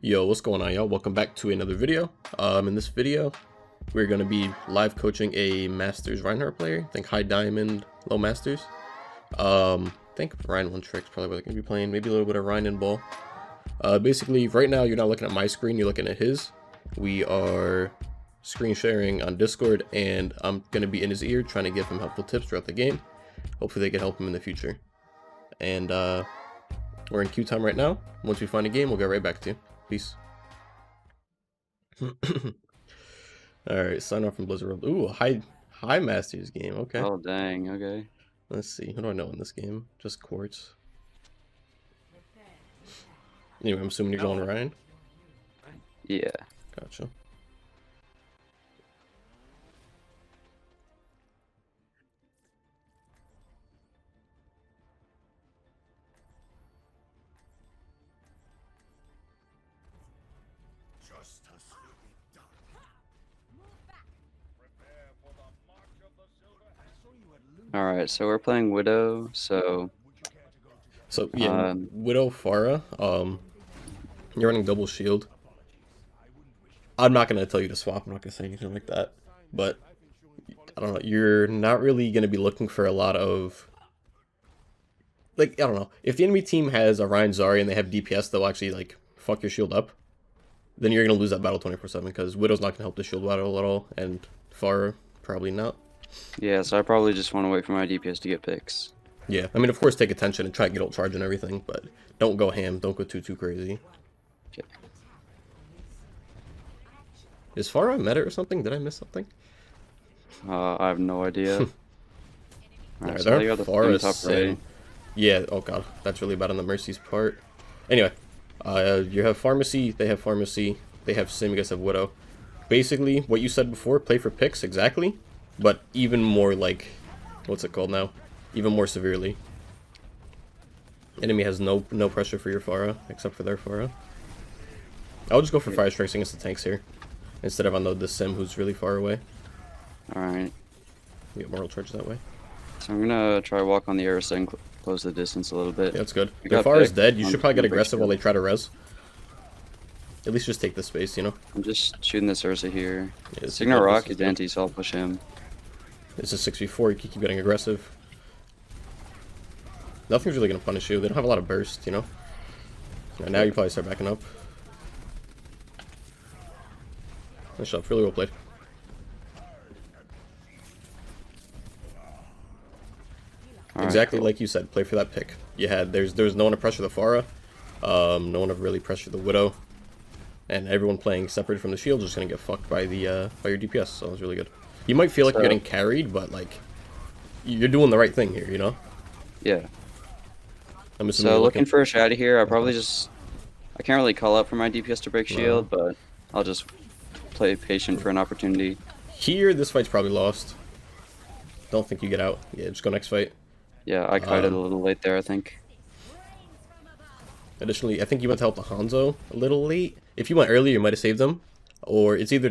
Yo, what's going on, y'all? Welcome back to another video. In this video, we're going to be live coaching a Masters Rein player. I think high diamond, low masters. I think Rein 1 trick's probably what they're going to be playing. Maybe a little bit of Rein and ball. Basically, right now, you're not looking at my screen, you're looking at his. We are screen sharing on Discord, and I'm going to be in his ear trying to give him helpful tips throughout the game. Hopefully, they can help him in the future. And we're in queue time right now. Once we find a game, we'll get right back to you. Peace. Alright, sign off from Blizzard World. Ooh, high Masters game. Okay. Oh, dang. Okay. Let's see. Who do I know in this game? Just Quartz. Anyway, I'm assuming you're going Ryan? Yeah. Gotcha. Alright, so we're playing Widow, so yeah, Widow Pharah, you're running double shield. I'm not gonna tell you to swap, I'm not gonna say anything like that. But I don't know, you're not really gonna be looking for a lot of, like, I don't know. If the enemy team has a Rein Zarya and they have DPS, they'll actually like fuck your shield up. Then you're gonna lose that battle 24/7 because Widow's not gonna help the shield battle at all, and Pharah probably not. yeah, so I probably just want to wait for my DPS to get picks. Yeah, I mean, of course, take attention and try to get ult charge and everything, but don't go ham. Don't go too crazy. Okay. Is Pharah meta or something? Did I miss something? I have no idea. Alright, so they're Pharah top right. Yeah, oh god, that's really bad on the Mercy's part. Anyway, you have Pharmacy, they have Pharmacy, they have Sim, you guys have Widow. Basically, what you said before, play for picks, exactly, but even more like, what's it called now? Even more severely. Enemy has no pressure for your Pharah, except for their Pharah. I'll just go for Fire Strikes against the tanks here, instead of on the Sim who's really far away. Alright. We get moral charge that way. So I'm gonna try walk on the Ursa and close the distance a little bit. Yeah, that's good. If Pharah's dead, you should probably get aggressive while they try to res. At least just take the space, you know? I'm just shooting this Ursa here. Yeah, Signal Rock is anti, so I'll push him. This is 6v4, you can keep getting aggressive. Nothing's really going to punish you. They don't have a lot of burst, you know? And now you probably start backing up. Nice job, really well played. Exactly like you said, play for that pick. You had there's no one to pressure the Pharah, no one to really pressure the Widow, and everyone playing separate from the shield is just gonna get fucked by the by your DPS. So it was really good. You might feel like you're getting carried, but like you're doing the right thing here, you know? Yeah. So looking for a shadow here, I probably just I can't really call out for my DPS to break shield, but I'll just play patient for an opportunity. Here, this fight's probably lost. Don't think you get out. Yeah, just go next fight. Yeah, I kited a little late there, I think. Additionally, I think you went to help the Hanzo a little late. If you went earlier, you might have saved him. Or it's either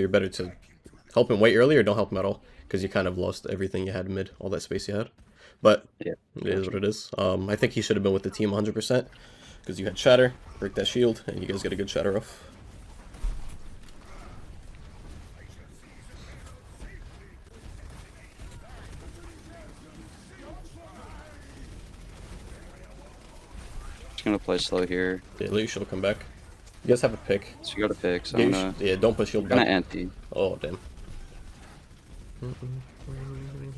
better to help him way earlier or don't help him at all, because you kind of lost everything you had mid, all that space you had. But yeah, it is what it is. I think he should have been with the team 100%, because you had Shatter, break that shield, and you guys get a good Shatter off. Gonna play slow here. Yeah, let your shield come back. You guys have a pick. So you got a pick, so yeah, don't push shield back. Gonna anti. Oh damn.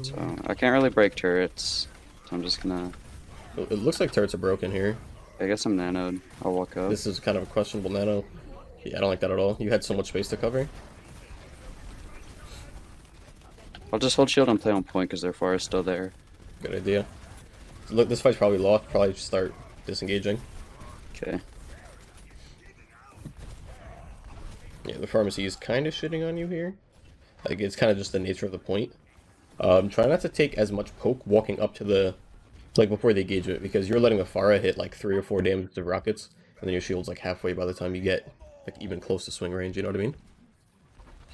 So I can't really break turrets, so I'm just gonna. It looks like turrets are broken here. I guess I'm nanoed. I'll walk up. This is kind of a questionable nano. Yeah, I don't like that at all. You had so much space to cover. I'll just hold shield and play on point because their fire is still there. Good idea. Look, this fight's probably lost. Probably just start disengaging. Okay. Yeah, the Pharmacy is kind of shitting on you here. Like, it's kind of just the nature of the point. Try not to take as much poke walking up to the, like, before they engage it, because you're letting the Pharah hit like 3 or 4 damage to rockets, and then your shield's like halfway by the time you get like even close to swing range. You know what I mean?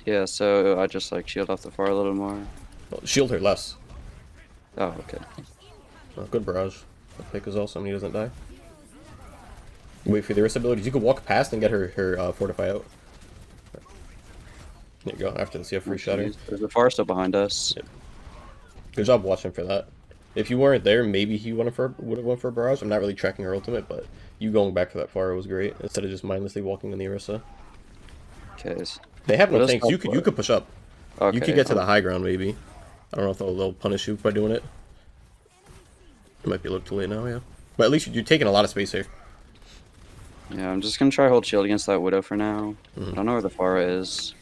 Yeah. So I just like shield off the Pharah a little more. Well, shield her less. Oh, okay. Good barrage. The pick is awesome. He doesn't die. Wait for the Orisa abilities. You could walk past and get her Fortify out. There you go. After this, you have free shatter. There's a Pharah still behind us. Yep. Good job watching for that. If you weren't there, maybe he would have went for a barrage. I'm not really tracking her ultimate, but you going back for that Pharah was great instead of just mindlessly walking in the Orisa. Okay. They have no tanks. You could push up. Okay, you could get to the high ground maybe. I don't know if they'll punish you by doing it. It might be a little too late now, yeah. But at least you're taking a lot of space here. Yeah, I'm just gonna try hold shield against that Widow for now. I don't know where the Pharah is.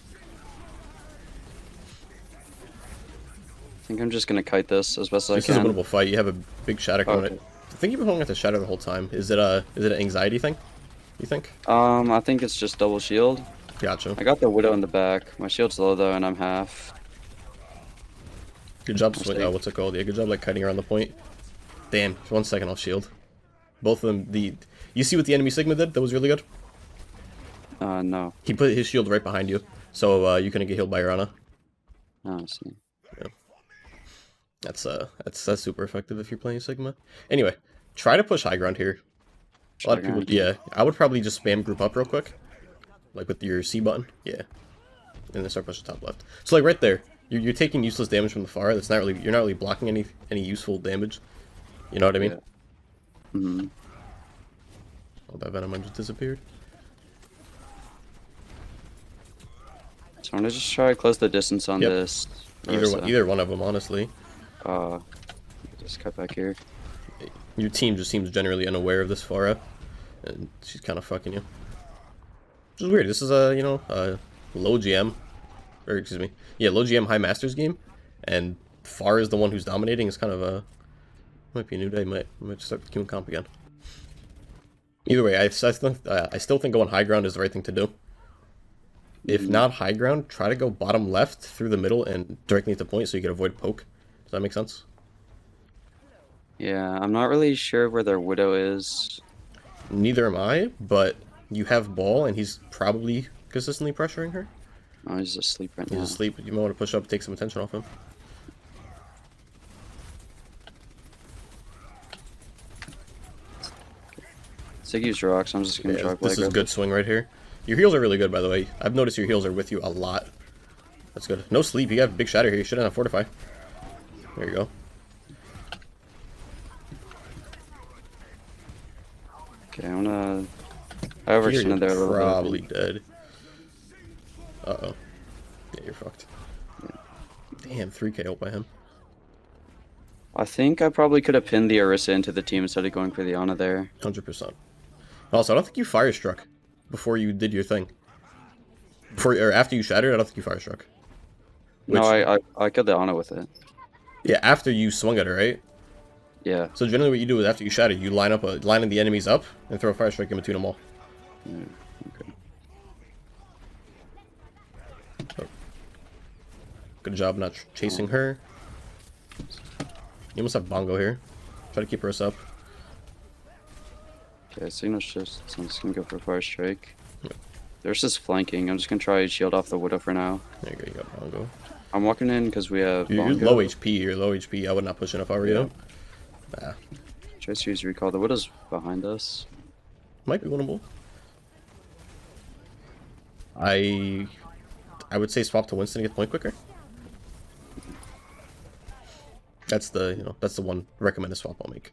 I think I'm just gonna kite this as best as I can. This is a winnable fight. You have a big shatter coming. Okay. I think you've been holding at the shatter the whole time. Is it an anxiety thing? You think? I think it's just double shield. Gotcha. I got the Widow in the back. My shield's low though, and I'm half. Good job swing. What's it called? Yeah, good job like kiting around the point. Damn. 1 second, I'll shield. Both of them. You see what the enemy Sigma did? That was really good. No. He put his shield right behind you, so you couldn't get healed by your Ana. Oh, I see. Yeah. That's super effective if you're playing Sigma. Anyway, try to push high ground here. A lot of people, yeah. I would probably just spam group up real quick, like with your C button, yeah, and then start pushing top left. So like right there, you're taking useless damage from the Pharah. That's not really, you're not really blocking any useful damage. You know what I mean? Yeah. Oh, that Venom just disappeared. So I'm gonna just try to close the distance on this. Either one of them, honestly. Just cut back here. Your team just seems generally unaware of this Pharah, and she's kind of fucking you. Which is weird. This is a low GM, or excuse me, yeah, low GM high Masters game, and Pharah is the one who's dominating. It's kind of a might be a new day. Might start with Q comp again. Either way, I still think going high ground is the right thing to do. If not high ground, try to go bottom left through the middle and directly into point so you can avoid poke. Does that make sense? Yeah, I'm not really sure where their Widow is. Neither am I, but you have ball and he's probably consistently pressuring her. Oh, he's asleep right now. He's asleep. You might want to push up, take some attention off him. Siggy's rocks. I'm just gonna try. This is a good swing right here. Your heals are really good, by the way. I've noticed your heals are with you a lot. That's good. No sleep. You got a big shatter here. You shouldn't have fortify. There you go. Okay, I'm gonna. I overextended there a little bit. Probably dead. Uh-oh. Yeah, you're fucked. Damn, 3k ult by him. I think I probably could have pinned the Orisa into the team instead of going for the Ana there. 100%. Also, I don't think you fire struck before you did your thing. Or after you shattered, I don't think you fire struck. No, I killed the Ana with it. Yeah, after you swung at her, right? Yeah. So generally what you do is after you shatter, you line the enemies up and throw a fire strike in between them all. Yeah, okay. Oh. Good job not chasing her. You almost have Bongo here. Try to keep her up. Okay, signal shifts, so I'm just gonna go for a fire strike. Yeah. There's just flanking. I'm just gonna try to shield off the Widow for now. There you go, you got Bongo. I'm walking in because we have You're low HP, you're low HP. I would not push in if I were you. Nah. Try to use recall. The Widow's behind us. Might be winnable. I would say swap to Winston to get point quicker. That's the one recommended swap I'll make.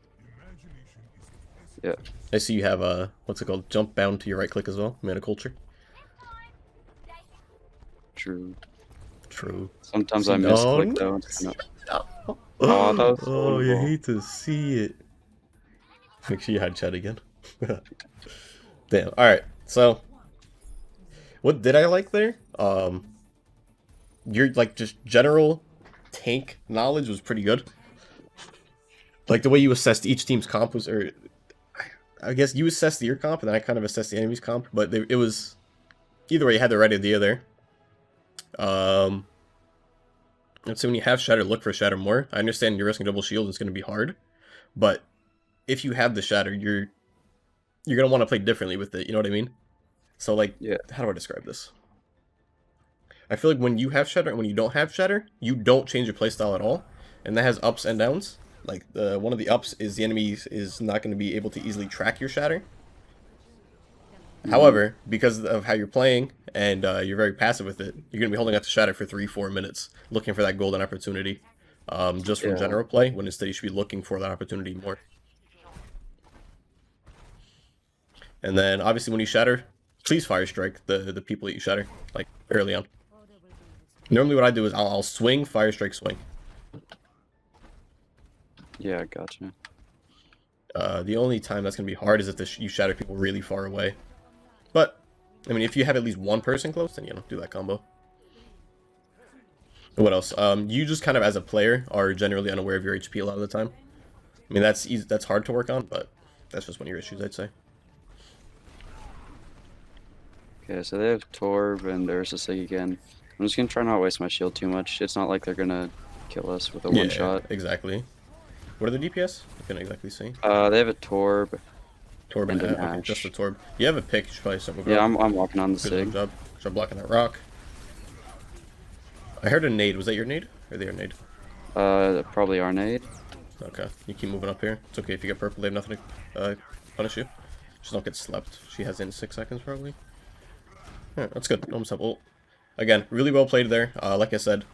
Yeah. I see you have what's it called? Jump bound to your right click as well. Mana culture. True. True. Sometimes I misclick though. Oh, that was oh, you hate to see it. Make sure you hide chat again. Damn. Alright, so what did I like there? Your like just general tank knowledge was pretty good. Like the way you assessed each team's comp was, or I guess you assessed your comp and then I kind of assessed the enemy's comp, but it was either way you had the right idea there. And so when you have shatter, look for shatter more. I understand you're risking double shield, it's going to be hard, but if you have the shatter, you're going to want to play differently with it, you know what I mean? So like, yeah. How do I describe this? I feel like when you have shatter and when you don't have shatter, you don't change your playstyle at all, and that has ups and downs. Like one of the ups is the enemy is not going to be able to easily track your shatter, However, because of how you're playing and you're very passive with it, you're going to be holding out to shatter for 3-4 minutes, looking for that golden opportunity. Just from general play, when instead you should be looking for that opportunity more. And then, obviously, when you shatter, please fire strike the people that you shatter, like, early on. Normally what I do is I'll swing, fire strike, swing. Yeah, gotcha. The only time that's going to be hard is if you shatter people really far away. But, I mean, if you have at least one person close, then, you know, do that combo. What else? You just kind of, as a player, are generally unaware of your HP a lot of the time. I mean, that's easy, that's hard to work on, but that's just one of your issues, I'd say. Okay, so they have Torb and there's a Sig again. I'm just going to try not to waste my shield too much. It's not like they're going to kill us with a one-shot. Exactly. What are the DPS? I couldn't exactly see. They have a Torb. Torb and okay, just a Torb. You have a pick. You should probably start moving. Yeah, I'm walking on the Sig. Good job. Start blocking that rock. I heard a nade. Was that your nade? Or their nade? Probably our nade. Okay. You keep moving up here. It's okay if you get purple. They have nothing to punish you. Just don't get slept. She has in 6 seconds, probably. Yeah, that's good. Almost up. Well, again, really well played there. Like I said,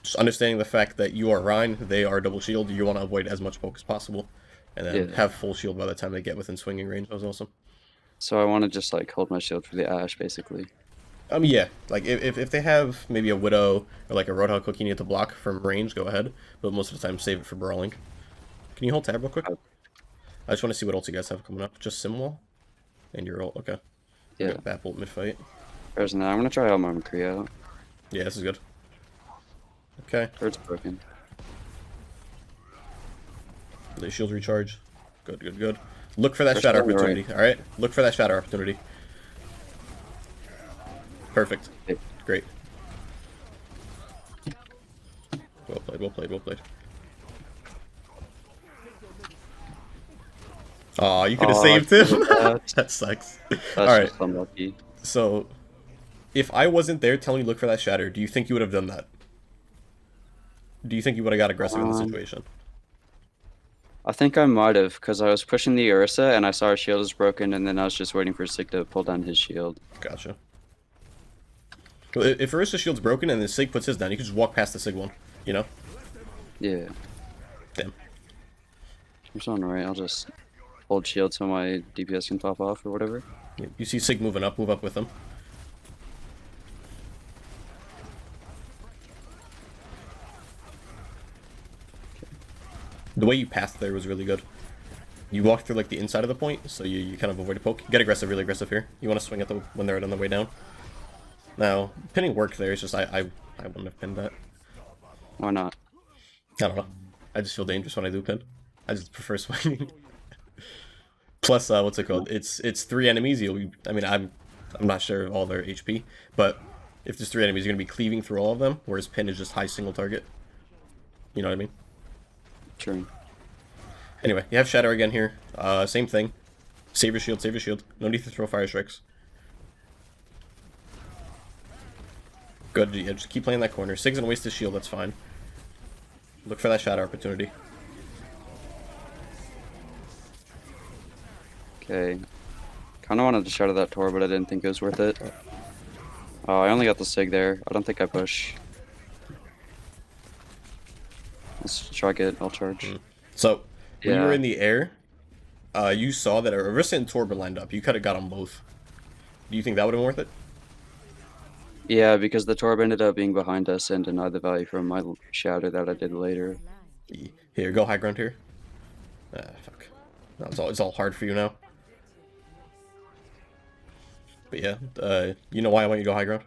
just understanding the fact that you are Rein, they are double shield. You want to avoid as much poke as possible. And then have full shield by the time they get within swinging range. That was awesome. So I want to just, like, hold my shield for the Ashe, basically. Yeah. Like, if they have maybe a Widow or, like, a Roadhog Cook you need to block from range, go ahead. But most of the time, save it for brawling. Can you hold tab real quick? I just want to see what else you guys have coming up. Just Simwall? And your ult. Okay. Yeah. Bat bolt mid-fight. There's an. I'm going to try out my McCree out. Yeah, this is good. Okay. Bird's broken. The shield recharge. Good, good, good. Look for that shadow opportunity, alright? Look for that shadow opportunity. Perfect. Great. Well played, well played, well played. Aw, you could have saved him. That sucks. Alright. Unlucky. So, if I wasn't there telling you look for that shatter, do you think you would have done that? Do you think you would have got aggressive in the situation? I think I might have, because I was pushing the Ursa and I saw her shield was broken, and then I was just waiting for Sig to pull down his shield. Gotcha. Well, if Ursa's shield's broken and then Sig puts his down, you can just walk past the Sig one, you know? Yeah. Damn. I'm so alright, I'll just hold shield so my DPS can pop off or whatever. Yeah, you see Sig moving up, move up with him. The way you passed there was really good. You walked through like the inside of the point, so you kind of avoid a poke. Get aggressive, really aggressive here. You want to swing at them when they're on the way down. Now, pinning worked there, it's just I wouldn't have pinned that. Why not? I don't know. I just feel dangerous when I do pin. I just prefer swinging. Plus, what's it called? It's 3 enemies. I mean, I'm not sure of all their HP, but if there's 3 enemies, you're gonna be cleaving through all of them. Whereas pin is just high single target. You know what I mean? True. Anyway, you have Shadow again here. Same thing. Save your shield, save your shield. No need to throw fire strikes. Good, yeah, just keep playing that corner. Sig's gonna waste his shield, that's fine. Look for that shadow opportunity. Okay. Kinda wanted to shadow that Tor, but I didn't think it was worth it. Oh, I only got the Sig there. I don't think I push. Let's shrug it, I'll charge. So, when you were in the air, you saw that Orisa and Torb lined up. You could have got them both. Do you think that would have been worth it? Yeah, because the Torb ended up being behind us and denied the value from my shadow that I did later. Here, go high ground here. Ah, fuck. No, it's all hard for you now. But yeah, you know why I want you to go high ground?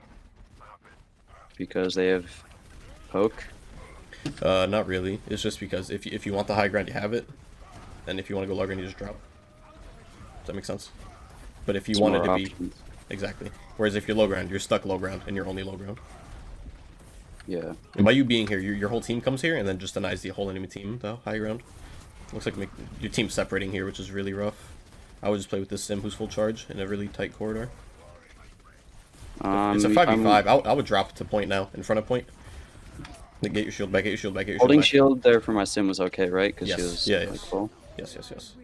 Because they have poke? Not really. It's just because if you want the high ground, you have it. And if you want to go low ground, you just drop. Does that make sense? But if you wanted to be... Exactly. Whereas if you're low ground, you're stuck low ground, and you're only low ground. Yeah. And by you being here, your whole team comes here, and then just denies the whole enemy team, the high ground. Looks like your team's separating here, which is really rough. I would just play with this Sim who's full charge in a really tight corridor. It's a 5v5. I would drop to point now, in front of point. Get your shield back, get your shield back, get your Holding shield shield there for my Sim was okay, right? Because yes. she was Yeah, like, yes. full. Yes.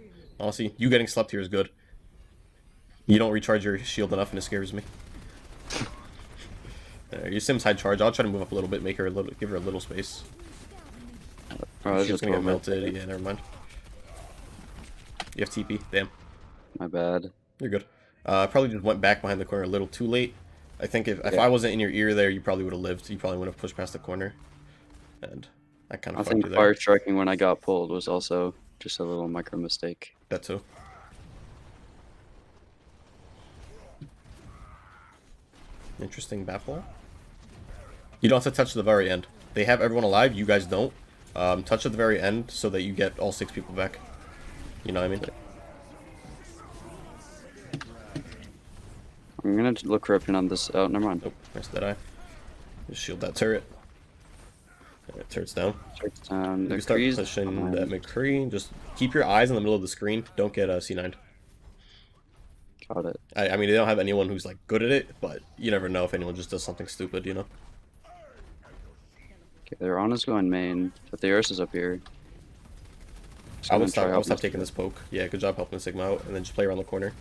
Honestly, you getting slept here is good. You don't recharge your shield enough, and it scares me. Your Sim's high charge. I'll try to move up a little bit, make her a little, give her a little space. Oh, She's gonna get melted. Yeah, never mind. You have TP. Damn. My bad. You're good. Probably just went back behind the corner a little too late. I think if I wasn't in your ear there, you probably would have lived. You probably would have pushed past the corner, and that kind of fucked you there. I think fire striking when I got pulled was also just a little micro mistake. That too. Interesting baffle. You don't have to touch the very end. They have everyone alive. You guys don't. Touch at the very end so that you get all 6 people back. You know what I mean? I'm gonna look for a pin on this. Oh, never mind. Oh, nice that eye. Just shield that turret. Alright, turret's down. Turret's down. You start pushing that McCree. Just keep your eyes in the middle of the screen. Don't get C9. Got it. I mean, they don't have anyone who's like good at it, but you never know if anyone just does something stupid, you know? Okay, their Ana's going main, but the Ursa's up here. I would stop taking this poke. Yeah, good job helping Sigma out, and then just play around the corner.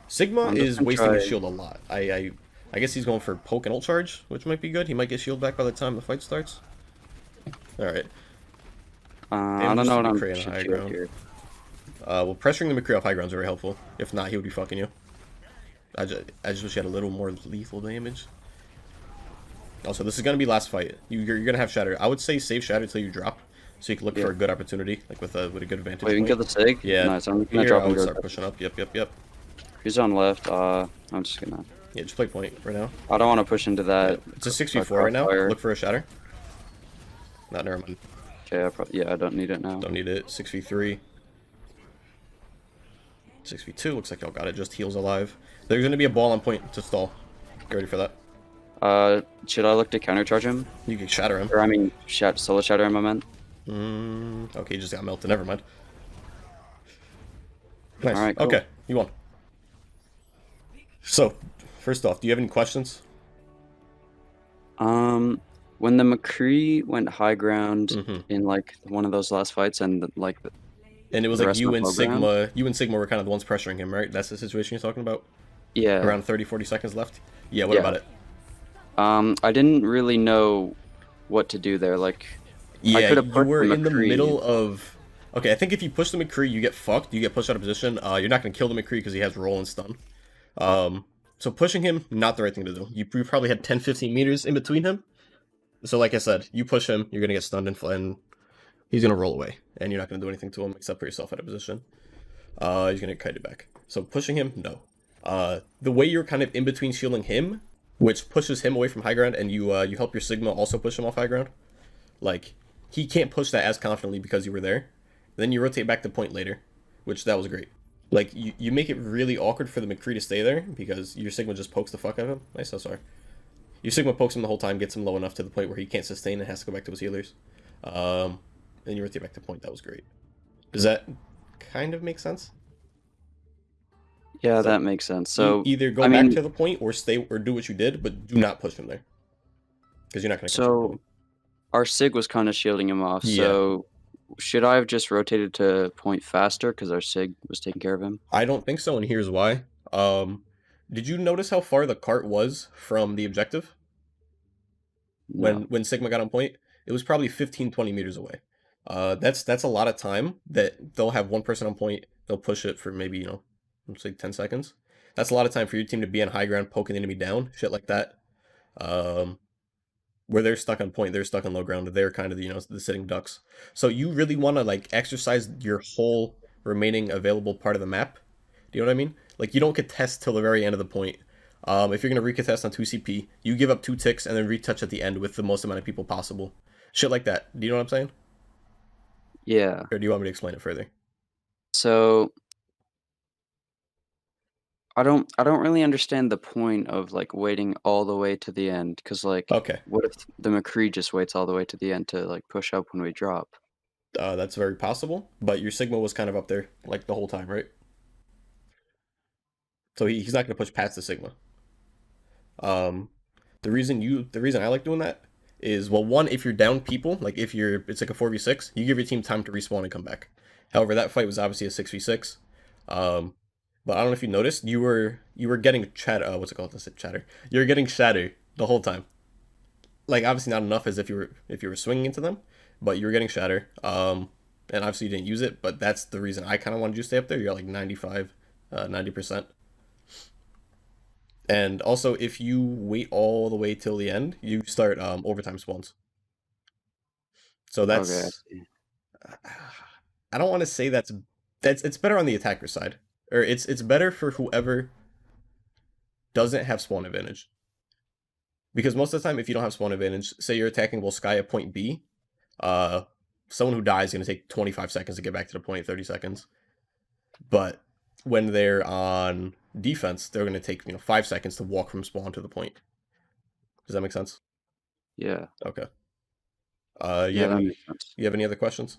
Sigma is wasting his shield a lot. I guess he's going for poke and ult charge, which might be good. He might get shield back by the time the fight starts. Alright. I don't know what I'm doing here. Well, pressuring the McCree off high ground is very helpful. If not, he would be fucking you. I just wish he had a little more lethal damage. Also, this is going to be last fight. You're going to have Shatter. I would say save Shatter till you drop, so you can look for a good opportunity, like with a good advantage. Wait, you can kill the Sig? Yeah. Nice, I'm going to drop and start pushing up. Yep. He's on left. I'm just going to... Yeah, just play point right now. I don't want to push into that. Yeah. It's a 6v4 right now. Look for a Shatter. Not never mind. Okay, I don't need it now. Don't need it. 6v3. 6v2. Looks like y'all got it. Just heals alive. There's going to be a ball on point to stall. Get ready for that. Should I look to countercharge him? You can shatter him. Or, I mean, solo shatter him, I meant. Okay, he just got melted. Never mind. Nice. Alright, cool. Okay, you won. So, first off, do you have any questions? When the McCree went high ground in, like, one of those last fights, and, like... And it was like you and Sigma were kind of the ones pressuring him, right? That's the situation you're talking about? Yeah. Around 30-40 seconds left? Yeah, what about it? I didn't really know what to do there. Like, yeah, you were in the middle of... Okay, I think if you push the McCree, you get fucked. You get pushed out of position. You're not going to kill the McCree because he has roll and stun. So pushing him, not the right thing to do. You probably had 10-15 meters in between him. So like I said, you push him, you're going to get stunned and he's going to roll away. And you're not going to do anything to him except put yourself out of position. He's going to get kited back. So pushing him, no. The way you're kind of in between shielding him, which pushes him away from high ground, and you help your Sigma also push him off high ground. Like, he can't push that as confidently because you were there. Then you rotate back to point later, which that was great. Like, you make it really awkward for the McCree to stay there because your Sigma just pokes the fuck out of him. Nice, so sorry. Your Sigma pokes him the whole time, gets him low enough to the point where he can't sustain and has to go back to his healers. Then you rotate back to point. That was great. Does that kind of make sense? Yeah, that makes sense. So either go back to the point or stay or do what you did, but do not push him there. Because you're not going to So, our Sig was kind of shielding him off. Yeah. So, should I have just rotated to point faster because our Sig was taking care of him? I don't think so, and here's why. Did you notice how far the cart was from the objective? No. When Sigma got on point? It was probably 15-20 meters away. That's a lot of time that they'll have one person on point, they'll push it for maybe, let's say 10 seconds. That's a lot of time for your team to be on high ground, poking the enemy down, shit like that. Where they're stuck on point, they're stuck on low ground. They're kind of the sitting ducks. So you really want to like exercise your whole remaining available part of the map. Do you know what I mean? Like you don't contest till the very end of the point. If you're gonna recontest on 2 CP, you give up 2 ticks and then retouch at the end with the most amount of people possible. Shit like that. Do you know what I'm saying? Yeah. Or do you want me to explain it further? So I don't really understand the point of like waiting all the way to the end, because like, okay, what if the McCree just waits all the way to the end to like push up when we drop? That's very possible, but your Sigma was kind of up there like the whole time, right? So he's not going to push past the Sigma. The reason I like doing that is, well, one, if you're down people, like it's like a 4v6, you give your team time to respawn and come back. However, that fight was obviously a 6v6. But I don't know if you noticed, you were getting what's it called? I said chatter. You were getting shatter the whole time. Like obviously not enough as if you were swinging into them, but you were getting shatter. And obviously you didn't use it, but that's the reason I kind of wanted you to stay up there. You're at like 95, 90%. And also, if you wait all the way till the end, you start overtime spawns. So that's Okay. I don't want to say that's it's better on the attacker side, or it's better for whoever doesn't have spawn advantage. Because most of the time, if you don't have spawn advantage, say you're attacking while Sky at point B, someone who dies is going to take 25 seconds to get back to the point, 30 seconds. But when they're on defense, they're going to take 5 seconds to walk from spawn to the point. Does that make sense? Yeah. Okay. Yeah, that makes sense. You have any other questions?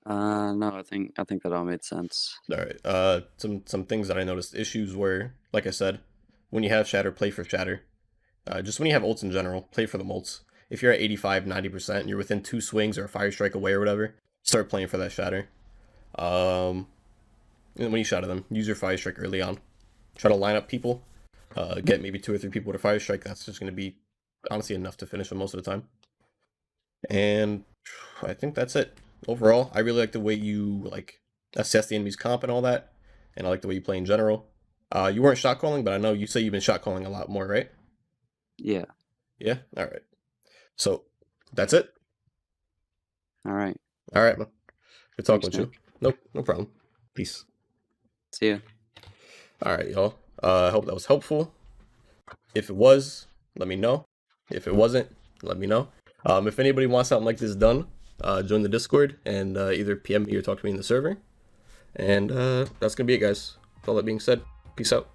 No, I think that all made sense. All right. Some things that I noticed issues were, like I said, when you have shatter, play for shatter. Just when you have ults in general, play for the ults. If you're at 85, 90%, and you're within 2 swings or a fire strike away or whatever, start playing for that shatter. And when you shatter them, use your fire strike early on. Try to line up people. Get maybe 2 or 3 people with a fire strike. That's just going to be honestly enough to finish them most of the time. And I think that's it. Overall, I really like the way you assess the enemy's comp and all that, and I like the way you play in general. You weren't shot calling, but I know you say you've been shot calling a lot more, right? Yeah. Yeah. All right. So that's it. All right. All right, man. Good talking with you. No problem. Peace. See ya. All right, y'all. I hope that was helpful. If it was, let me know. If it wasn't, let me know. If anybody wants something like this done, join the Discord and either PM me or talk to me in the server. And that's going to be it, guys. With all that being said, peace out.